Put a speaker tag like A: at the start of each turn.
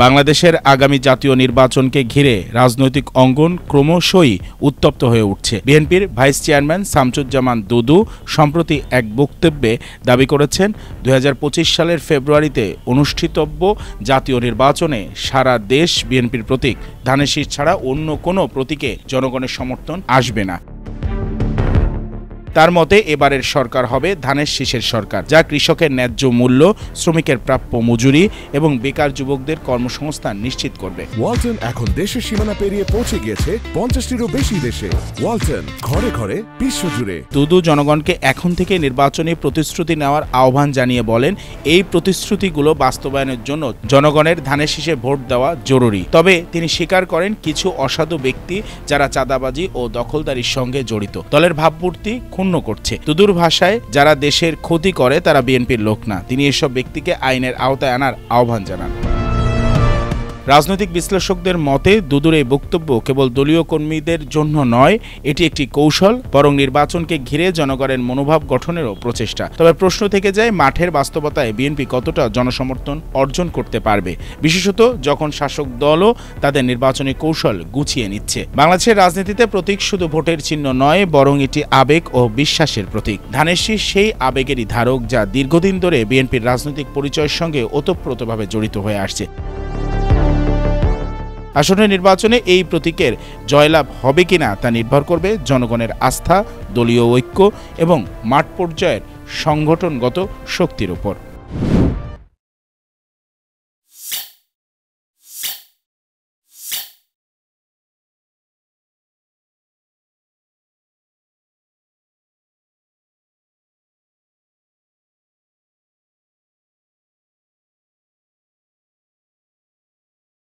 A: বাংলাদেশের আগামী জাতীয় নির্বাচনকে ঘিরে রাজনৈতিক অঙ্গন ক্রমশই উত্তপ্ত হয়ে উঠছে। বিএনপির ভাইস চেয়ারম্যান শামসুজ্জামান দুদু সম্প্রতি এক বক্তব্যে দাবি করেছেন ২০২৫ সালের ফেব্রুয়ারিতে অনুষ্ঠিতব্য জাতীয় নির্বাচনে সারা দেশ বিএনপির প্রতীক ধানের শীষ ছাড়া অন্য কোনো প্রতীকে জনগণের সমর্থন আসবে না। তার মতে এবারের সরকার হবে ধানের শীষের সরকার, যা কৃষকের ন্যায্য মূল্য, শ্রমিকের প্রাপ্য মজুরি এবং বেকার যুবকদের কর্মসংস্থান নিশ্চিত করবে।
B: ওয়ালটন এখন দেশের সীমানা পেরিয়ে পৌঁছে গিয়েছে ৫০টিরও বেশি দেশে। ওয়ালটন, ঘরে ঘরে, বিশ্বজুড়ে।
A: দুদু জনগণকে এখন থেকে নির্বাচনী প্রতিশ্রুতি নেওয়ার আহ্বান জানিয়ে বলেন, এই প্রতিশ্রুতিগুলো বাস্তবায়নের জন্য জনগণের ধানের শীষে ভোট দেওয়া জরুরি। তবে তিনি স্বীকার করেন, কিছু অসাধু ব্যক্তি যারা চাঁদাবাজি ও দখলদারির সঙ্গে জড়িত দলের ভাবমূর্তি ক্ষুণ্ণ করছে। দুদুর ভাষায়, যারা দেশের ক্ষতি করে তারা বিএনপির লোক না। তিনি এসব ব্যক্তিকে আইনের আওতায় আনার আহ্বান জানান। রাজনৈতিক বিশ্লেষকদের মতে দুদুর এই বক্তব্য কেবল দলীয় কর্মীদের জন্য নয়, এটি একটি কৌশল, বরং নির্বাচনকে ঘিরে জনগণের মনোভাব গঠনেরও প্রচেষ্টা। তবে প্রশ্ন থেকে যায়, মাঠের বাস্তবতায় বিএনপি কতটা জনসমর্থন অর্জন করতে পারবে, বিশেষত যখন শাসক দলও তাদের নির্বাচনী কৌশল গুছিয়ে নিচ্ছে। বাংলাদেশের রাজনীতিতে প্রতীক শুধু ভোটের চিহ্ন নয়, বরং এটি আবেগ ও বিশ্বাসের প্রতীক। ধানের শীষ সেই আবেগেরই ধারক, যা দীর্ঘদিন ধরে বিএনপির রাজনৈতিক পরিচয়ের সঙ্গে ওতপ্রোতভাবে জড়িত হয়ে আসছে। আসন্ন নির্বাচনে এই প্রতীকের জয়লাভ হবে কিনা তা নির্ভর করবে জনগণের আস্থা, দলীয় ঐক্য এবং মাঠ পর্যায়ের সংগঠনগত শক্তির উপর।